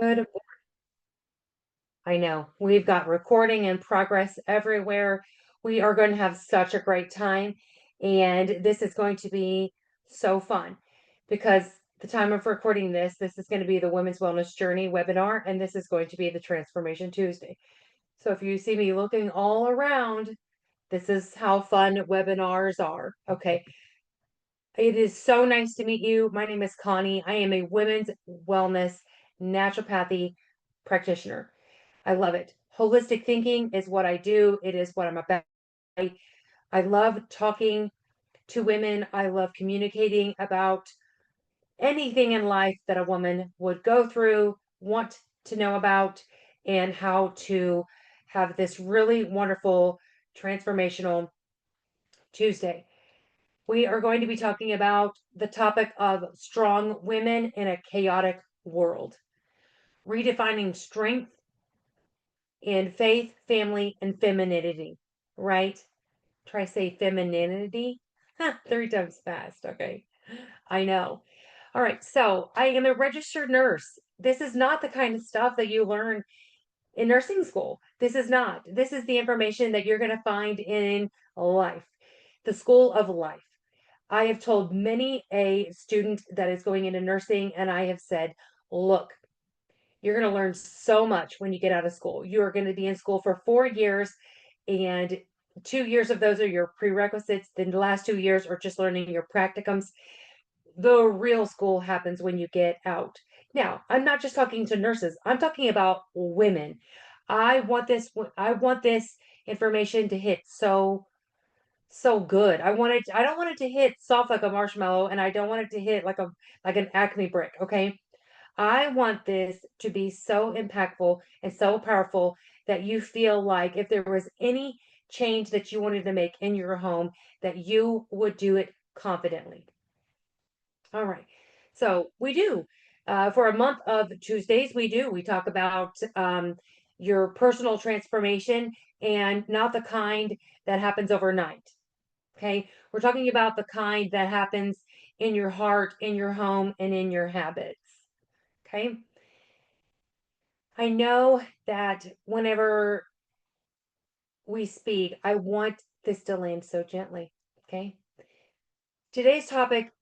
Good. I know. We've got recording in progress everywhere. We are going to have such a great time. And this is going to be so fun because the time of recording this is going to be the Women's Wellness Journey webinar, and this is going to be the Transformation Tuesday. So if you see me looking all around, this is how fun webinars are. Okay. It is so nice to meet you. My name is Connie. I am a women's wellness naturopathy practitioner. I love it. Holistic thinking is what I do. It is what I'm about. I love talking to women. I love communicating about anything in life that a woman would go through, want to know about, and how to have this really wonderful transformational Tuesday. We are going to be talking about the topic of strong women in a chaotic world, redefining strength in faith, family, and femininity, right? Try say femininity. Three times fast. Okay. I know. All right. So I am a registered nurse. This is not the kind of stuff that you learn in nursing school. This is not. This is the information that you're going to find in life, the school of life. I have told many a student that is going into nursing, and I have said, look, you're going to learn so much when you get out of school. You are going to be in school for 4 years, and 2 years of those are your prerequisites. Then the last 2 years are just learning your practicums. The real school happens when you get out. Now, I'm not just talking to nurses. I'm talking about women. I want this information to hit so good. I don't want it to hit soft like a marshmallow, and I don't want it to hit like an Acme brick, okay? I want this to be so impactful and so powerful that you feel like if there was any change that you wanted to make in your home, that you would do it confidently. All right. So we do. For a month of Tuesdays, we do. We talk about your personal transformation and not the kind that happens overnight. Okay. We're talking about the kind that happens in your heart, in your home, and in your habits. Okay. I know that whenever we speak, I want this to land so gently. Okay. Today's topic,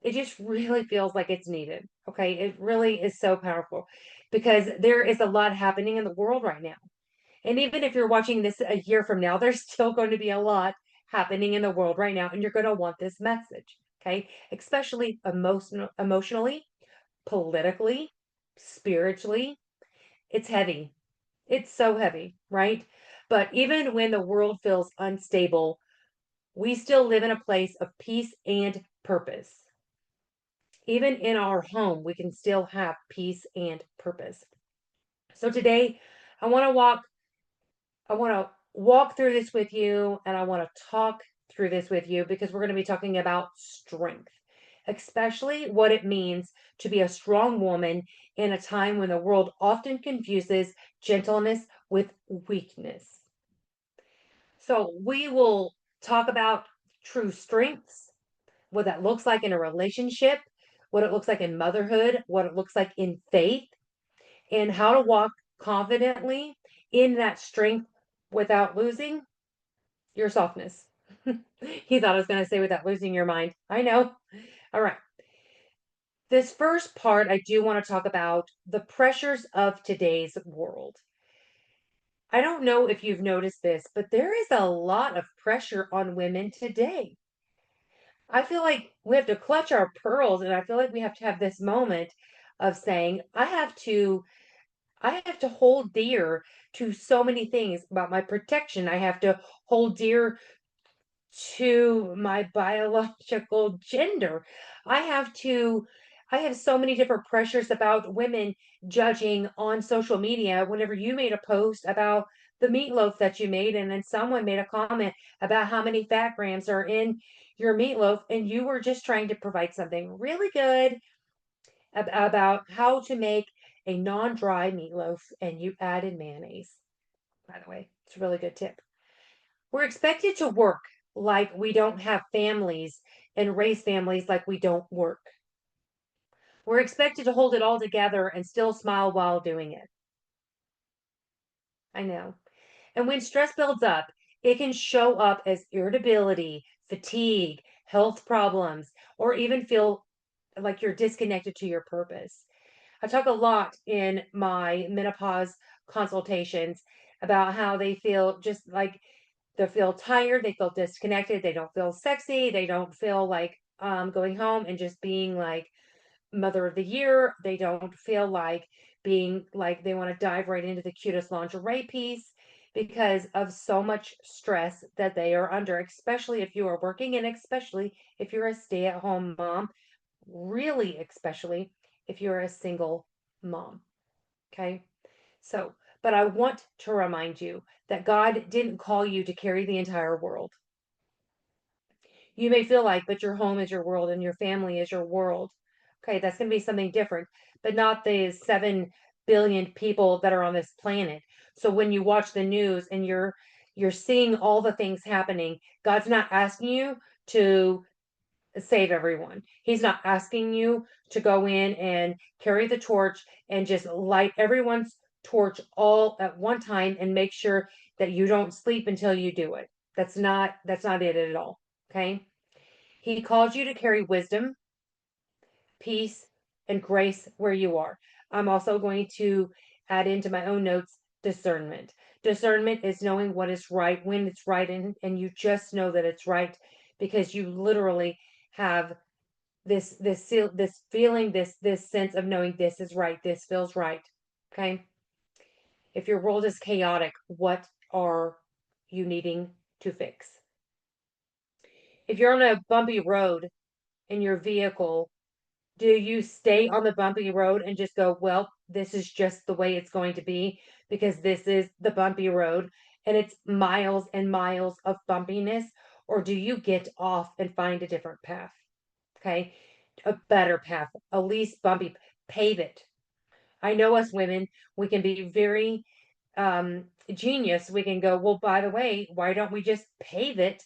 it just really feels like it's needed. Okay. It really is so powerful because there is a lot happening in the world right now. And even if you're watching this a year from now, there's still going to be a lot happening in the world right now. And you're going to want this message. Okay. Especially emotionally, politically, spiritually. It's heavy. It's so heavy, right? But even when the world feels unstable, we still live in a place of peace and purpose. Even in our home, we can still have peace and purpose. So today, I want to walk I want to walk through this with you and I want to talk through this with you because we're going to be talking about strength, especially what it means to be a strong woman in a time when the world often confuses gentleness with weakness. So we will talk about true strengths, what that looks like in a relationship, what it looks like in motherhood, what it looks like in faith, and how to walk confidently in that strength without losing your softness. He thought I was going to say without losing your mind. I know. All right. This first part, I do want to talk about the pressures of today's world. I don't know if you've noticed this, but there is a lot of pressure on women today. I feel like we have to clutch our pearls, and I feel like we have to have this moment of saying, I have to hold dear to so many things about my protection. I have to hold dear to my biological gender. I have to, I have so many different pressures about women judging on social media. Whenever you made a post about the meatloaf that you made, and then someone made a comment about how many fat grams are in your meatloaf, and you were just trying to provide something really good about how to make a non-dry meatloaf, and you added mayonnaise. By the way, it's a really good tip. We're expected to work like we don't have families and raise families like we don't work. We're expected to hold it all together and still smile while doing it. I know. And when stress builds up, it can show up as irritability, fatigue, health problems, or even feel like you're disconnected to your purpose. I talk a lot in my menopause consultations about how they feel just like they feel tired, they feel disconnected, they don't feel sexy, they don't feel like going home and just being like mother of the year. They don't feel like being like they want to dive right into the cutest lingerie piece because of so much stress that they are under, especially if you are working and especially if you're a stay at home mom, really, especially if you're a single mom. Okay. So, but I want to remind you that God didn't call you to carry the entire world. You may feel like, but your home is your world and your family is your world. Okay, that's going to be something different, but not the 7 billion people that are on this planet. So when you watch the news and you're seeing all the things happening, God's not asking you to save everyone. He's not asking you to go in and carry the torch and just light everyone's torch all at one time and make sure that you don't sleep until you do it. That's not it at all. Okay? He calls you to carry wisdom, peace, and grace where you are. I'm also going to add into my own notes discernment. Discernment is knowing what is right when it's right, and you just know that it's right because you literally have this feeling, this sense of knowing this is right, this feels right. Okay. If your world is chaotic, what are you needing to fix? If you're on a bumpy road in your vehicle, do you stay on the bumpy road and just go, well, this is just the way it's going to be because this is the bumpy road and it's miles and miles of bumpiness? Or do you get off and find a different path? Okay. A better path, a least bumpy, pave it. I know us women, we can be very genius. We can go, well, by the way, why don't we just pave it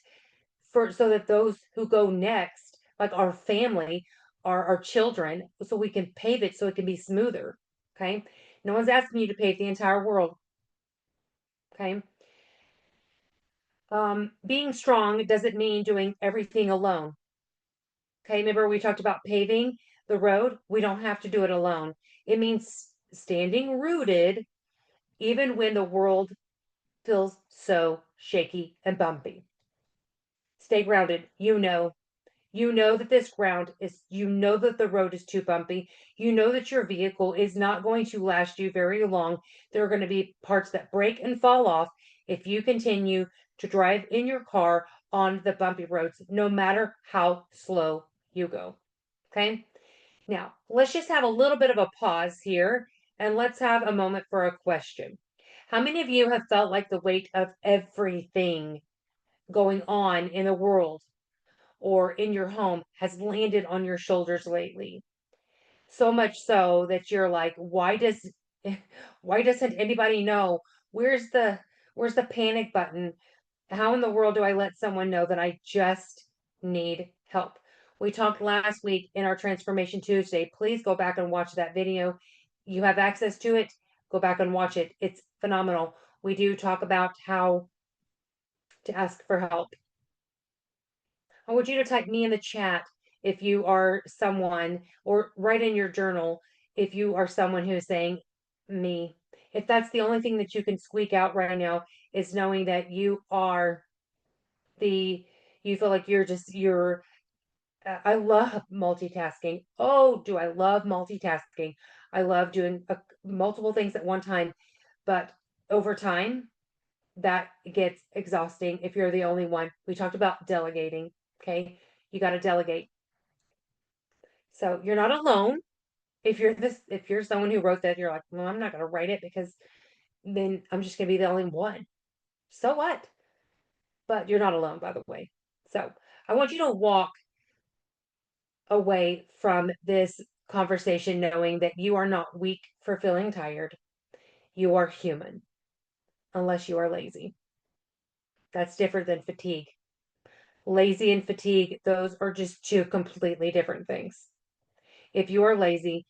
for so that those who go next, like our family, our children, so we can pave it so it can be smoother. Okay. No one's asking you to pave the entire world. Okay. Being strong doesn't mean doing everything alone. Okay. Remember we talked about paving the road? We don't have to do it alone. It means standing rooted even when the world feels so shaky and bumpy. Stay grounded. You know that this ground is, you know that the road is too bumpy. You know that your vehicle is not going to last you very long. There are going to be parts that break and fall off if you continue to drive in your car on the bumpy roads, no matter how slow you go. Okay. Now, let's just have a little bit of a pause here and let's have a moment for a question. How many of you have felt like the weight of everything going on in the world or in your home has landed on your shoulders lately? So much so that you're like, why does why doesn't anybody know? Where's the where's the panic button? How in the world do I let someone know that I just need help? We talked last week in our Transformation Tuesday. Please go back and watch that video. You have access to it. Go back and watch it. It's phenomenal. We do talk about how to ask for help. I want you to type me in the chat if you are someone, or write in your journal if you are someone who's saying me. If that's the only thing that you can squeak out right now, is knowing that you are the, you feel like you're I love multitasking. Oh, do I love multitasking? I love doing multiple things at one time, but over time, that gets exhausting if you're the only one. We talked about delegating. Okay. You got to delegate. So you're not alone. If you're someone who wrote that, you're like, well, I'm not going to write it because then I'm just going to be the only one. So what? But you're not alone, by the way. So I want you to walk away from this conversation knowing that you are not weak for feeling tired. You are human, unless you are lazy. That's different than fatigue. Lazy and fatigue, those are just two completely different things. If you are lazy,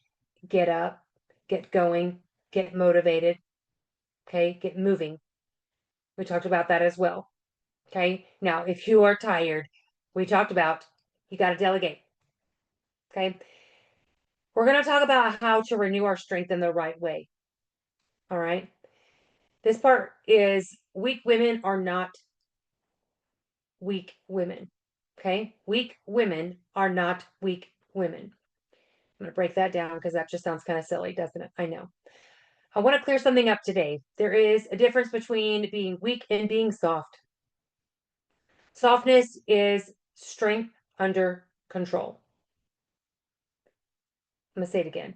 get up, get going, get motivated, okay? Get moving. We talked about that as well, okay? Now, if you are tired, we talked about you got to delegate, okay? We're going to talk about how to renew our strength in the right way, all right? This part is weak women are not weak women, okay? Weak women are not weak women. I'm going to break that down because that just sounds kind of silly, doesn't it? I know. I want to clear something up today. There is a difference between being weak and being soft. Softness is strength under control. I'm going to say it again.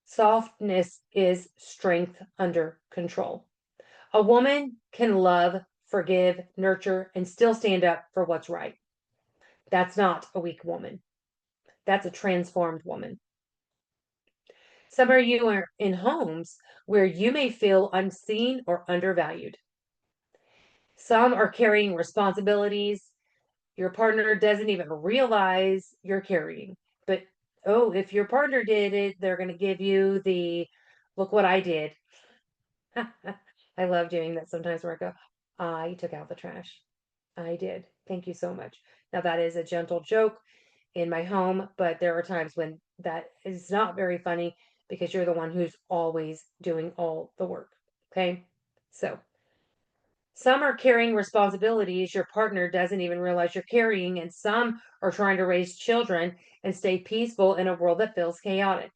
Softness is strength under control. A woman can love, forgive, nurture, and still stand up for what's right. That's not a weak woman. That's a transformed woman. Some of you are in homes where you may feel unseen or undervalued. Some are carrying responsibilities your partner doesn't even realize you're carrying. But oh, if your partner did it, they're going to give you the look what I did. I love doing that sometimes where I go, I took out the trash. I did. Thank you so much. Now, that is a gentle joke in my home, but there are times when that is not very funny because you're the one who's always doing all the work. Okay. So, some are carrying responsibilities your partner doesn't even realize you're carrying, and some are trying to raise children and stay peaceful in a world that feels chaotic.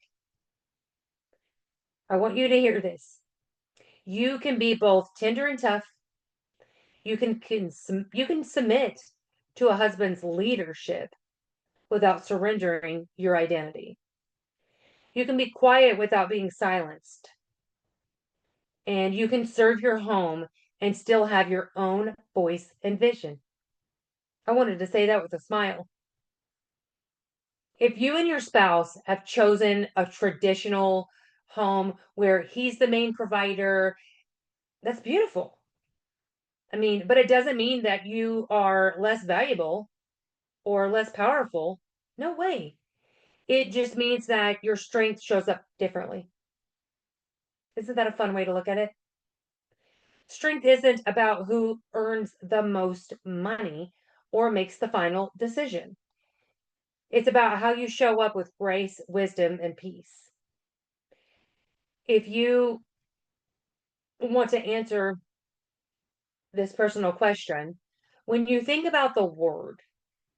I want you to hear this. You can be both tender and tough. You can submit to a husband's leadership without surrendering your identity. You can be quiet without being silenced. And you can serve your home and still have your own voice and vision. I wanted to say that with a smile. If you and your spouse have chosen a traditional home where he's the main provider, that's beautiful. I mean, but it doesn't mean that you are less valuable or less powerful. No way. It just means that your strength shows up differently. Isn't that a fun way to look at it? Strength isn't about who earns the most money or makes the final decision. It's about how you show up with grace, wisdom, and peace. If you want to answer this personal question, when you think about the word,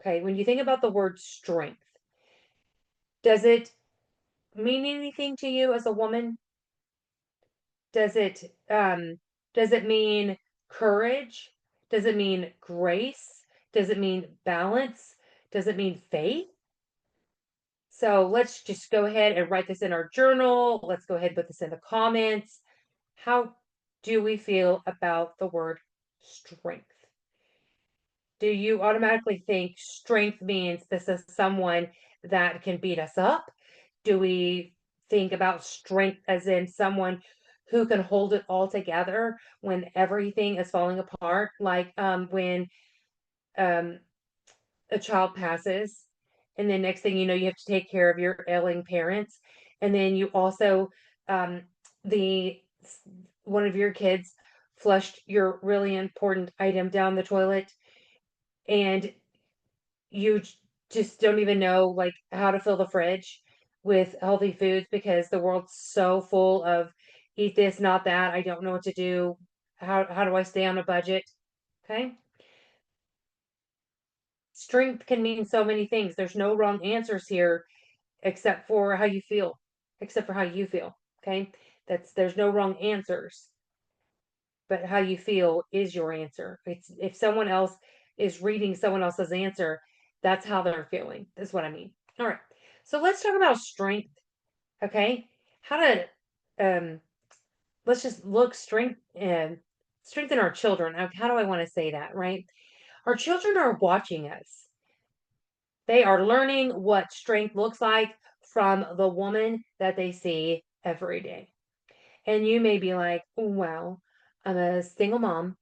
okay, when you think about the word strength, does it mean anything to you as a woman? Does it mean courage? Does it mean grace? Does it mean balance? Does it mean faith? So let's just go ahead and write this in our journal. Let's go ahead and put this in the comments. How do we feel about the word strength? Do you automatically think strength means this is someone that can beat us up? Do we think about strength as in someone who can hold it all together when everything is falling apart? Like when um, a child passes, and then next thing you know, you have to take care of your ailing parents, and then you also um, the one of your kids flushed your really important item down the toilet, and you just don't even know like how to fill the fridge with healthy foods because the world's so full of eat this, not that. I don't know what to do. How do I stay on a budget? Okay. Strength can mean so many things. There's no wrong answers here except for how you feel. Except for how you feel. Okay. There's no wrong answers, but how you feel is your answer. It's if someone else is reading someone else's answer, that's how they're feeling. That's what I mean. All right. So let's talk about strength. Okay. How to let's just look strength and strengthen our children. How do I want to say that, right? Our children are watching us. They are learning what strength looks like from the woman that they see every day. And you may be like, well, I'm a single mom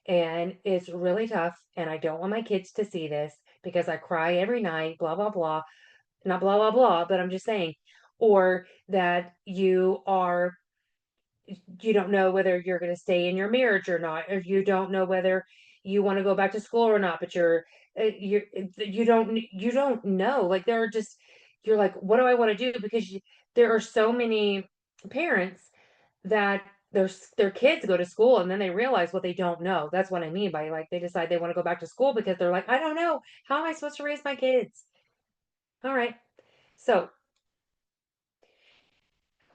and it's really tough. And I don't want my kids to see this because I cry every night, blah, blah, blah. not blah, blah, blah, but I'm just saying, or that you don't know whether you're going to stay in your marriage or not, or you don't know whether you want to go back to school or not, but you don't know. Like there are just you're like, what do I want to do? Because there are so many parents that their kids go to school and then they realize what they don't know. That's what I mean by like they decide they want to go back to school because they're like, I don't know. How am I supposed to raise my kids? All right. So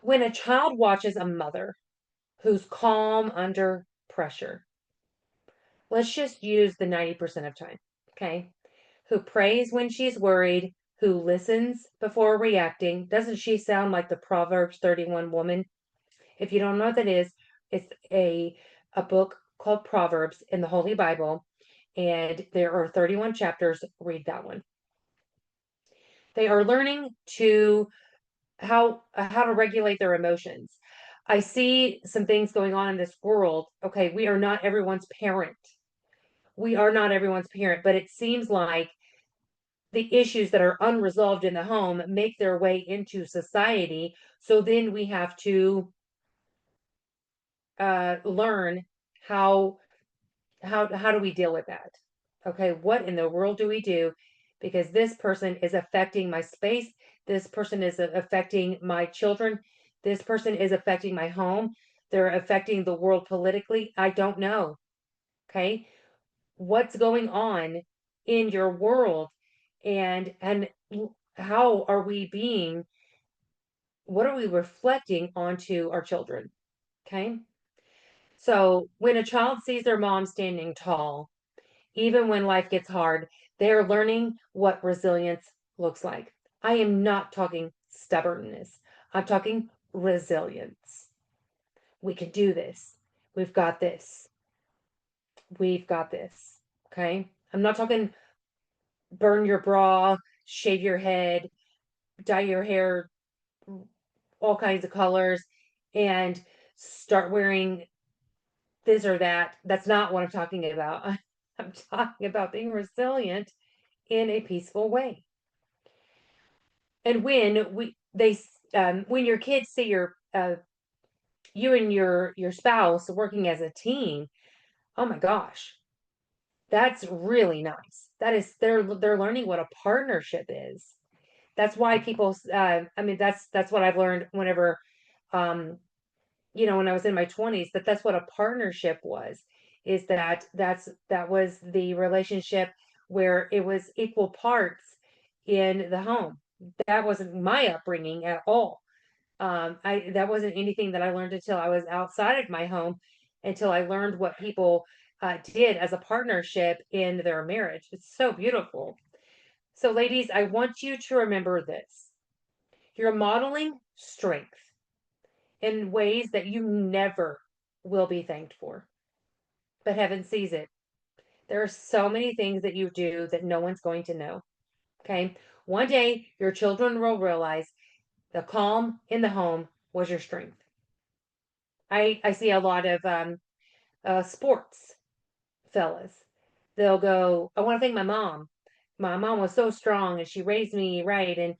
when a child watches a mother who's calm under pressure, let's just use the 90% of time, okay? Who prays when she's worried, who listens before reacting. Doesn't she sound like the Proverbs 31 woman? If you don't know what that is, it's a book called Proverbs in the Holy Bible, and there are 31 chapters. Read that one. They are learning to how to regulate their emotions. I see some things going on in this world. Okay, we are not everyone's parent. We are not everyone's parent, but it seems like the issues that are unresolved in the home make their way into society. So then we have to learn how how do we deal with that? Okay, what in the world do we do? Because this person is affecting my space. This person is affecting my children. This person is affecting my home. They're affecting the world politically. I don't know. Okay, what's going on in your world, and how are we being? What are we reflecting onto our children? Okay, so when a child sees their mom standing tall, even when life gets hard, they are learning what resilience looks like. I am not talking stubbornness. I'm talking resilience. We can do this. We've got this. We've got this. Okay. I'm not talking burn your bra, shave your head, dye your hair all kinds of colors, and start wearing this or that. That's not what I'm talking about. I'm talking about being resilient in a peaceful way. And when your kids see you and your spouse working as a team, oh my gosh, that's really nice. They're learning what a partnership is. That's why people I mean that's what I've learned whenever um when I was in my 20s, that's what a partnership was, is that was the relationship where it was equal parts in the home. That wasn't my upbringing at all. I that wasn't anything that I learned until I was outside of my home, until I learned what people did as a partnership in their marriage. It's so beautiful. So, ladies, I want you to remember this. You're modeling strength in ways that you never will be thanked for, but heaven sees it. There are so many things that you do that no one's going to know. Okay. One day, your children will realize the calm in the home was your strength. I see a lot of sports fellas. They'll go, I want to thank my mom. My mom was so strong and she raised me right. And,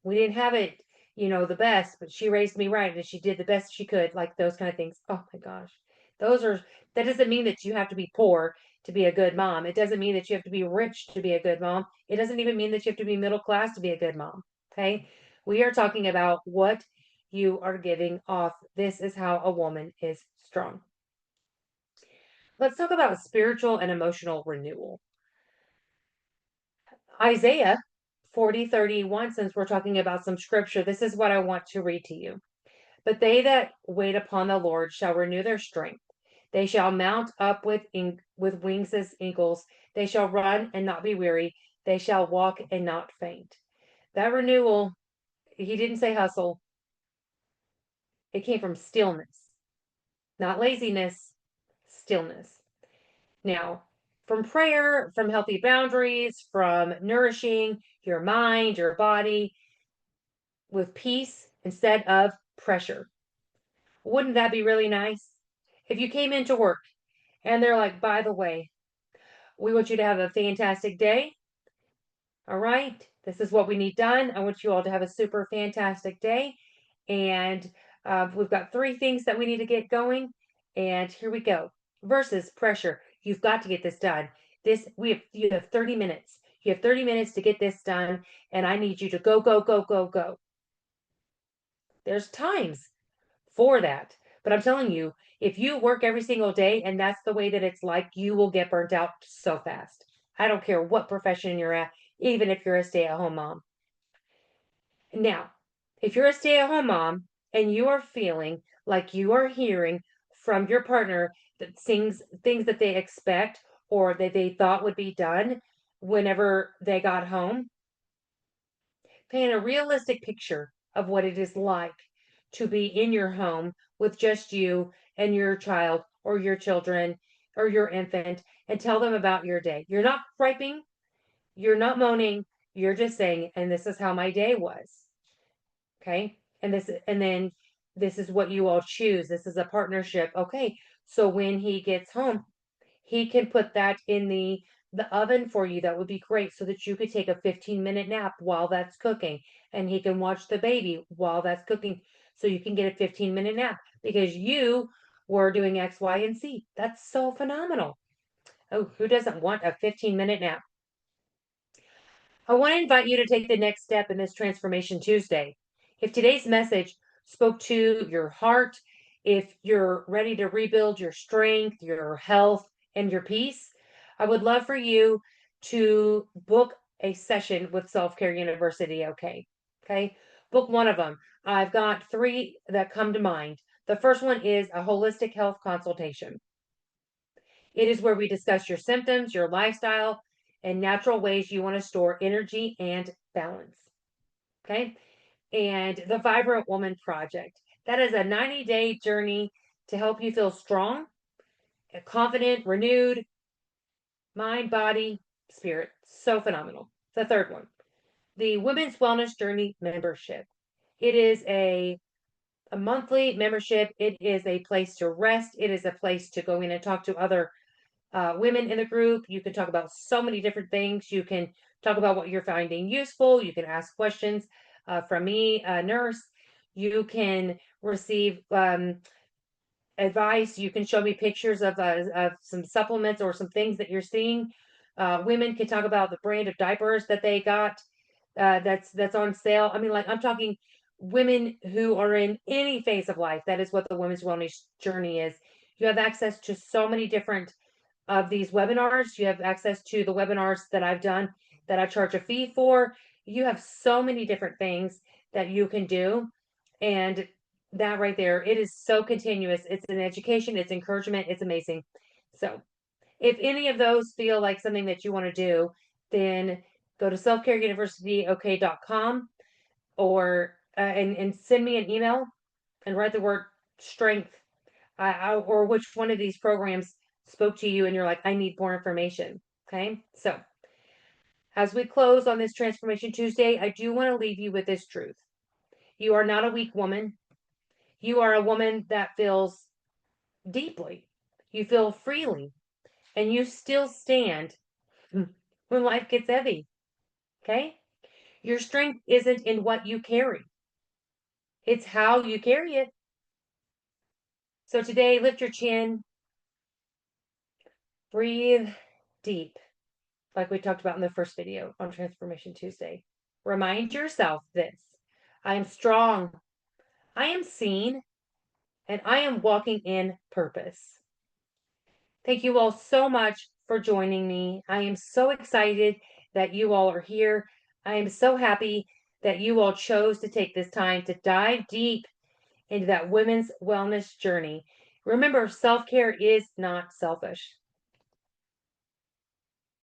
we didn't have it, the best, but she raised me right and she did the best she could, like those kind of things. Oh my gosh. Those are, that doesn't mean that you have to be poor to be a good mom. It doesn't mean that you have to be rich to be a good mom. It doesn't even mean that you have to be middle class to be a good mom. Okay. We are talking about what you are giving off. This is how a woman is strong. Let's talk about spiritual and emotional renewal. Isaiah 40:31, since we're talking about some scripture, this is what I want to read to you. But they that wait upon the Lord shall renew their strength. They shall mount up with wings as eagles. They shall run and not be weary. They shall walk and not faint. That renewal, he didn't say hustle. It came from stillness, not laziness, stillness. Now, from prayer, from healthy boundaries, from nourishing your mind, your body with peace instead of pressure. Wouldn't that be really nice? If you came into work and they're like, by the way, we want you to have a fantastic day. All right. This is what we need done. I want you all to have a super fantastic day. And we've got 3 things that we need to get going. And here we go. Versus pressure. You've got to get this done. You have 30 minutes. You have 30 minutes to get this done. And I need you to go, go, go, go, go. There's times for that. But I'm telling you, if you work every single day and that's the way that it's like, you will get burnt out so fast. I don't care what profession you're at, even if you're a stay-at-home mom. Now, if you're a stay-at-home mom and you are feeling like you are hearing from your partner that things that they expect or that they thought would be done whenever they got home, paint a realistic picture of what it is like to be in your home with just you and your child or your children or your infant and tell them about your day. You're not griping, you're not moaning, you're just saying, and this is how my day was. Okay. And then this is what you all choose. This is a partnership. Okay. So when he gets home, he can put that in the oven for you. That would be great so that you could take a 15-minute nap while that's cooking and he can watch the baby while that's cooking so you can get a 15-minute nap because you were doing X, Y, and Z. That's so phenomenal. Oh, who doesn't want a 15-minute nap? I want to invite you to take the next step in this Transformation Tuesday. If today's message spoke to your heart, if you're ready to rebuild your strength, your health, and your peace, I would love for you to book a session with Self Care University. Okay. Okay. Book one of them. I've got 3 that come to mind. The first one is a holistic health consultation. It is where we discuss your symptoms, your lifestyle, and natural ways you want to store energy and balance. Okay. And the Vibrant Woman Project. That is a 90-day journey to help you feel strong, confident, renewed, mind, body, spirit. So phenomenal. The third one, the Women's Wellness Journey membership. It is a monthly membership. It is a place to rest. It is a place to go in and talk to other women in the group. You can talk about so many different things. You can talk about what you're finding useful. You can ask questions from me, a nurse. You can receive advice. You can show me pictures of some supplements or some things that you're seeing. Women can talk about the brand of diapers that they got that's on sale. I mean, like I'm talking women who are in any phase of life. That is what the Women's Wellness Journey is. You have access to so many different of these webinars. You have access to the webinars that I've done that I charge a fee for. You have so many different things that you can do. And that right there, it is so continuous. It's an education, it's encouragement, it's amazing. So if any of those feel like something that you want to do, then go to selfcareuniversityok.com or and send me an email and write the word strength or which one of these programs spoke to you and you're like, I need more information. Okay. So as we close on this Transformation Tuesday, I do want to leave you with this truth. You are not a weak woman. You are a woman that feels deeply. You feel freely and you still stand when life gets heavy. Okay. Your strength isn't in what you carry. It's how you carry it. So today, lift your chin, breathe deep, like we talked about in the first video on Transformation Tuesday. Remind yourself this: I am strong, I am seen, and I am walking in purpose. Thank you all so much for joining me. I am so excited that you all are here. I am so happy that you all chose to take this time to dive deep into that women's wellness journey. Remember, self care is not selfish.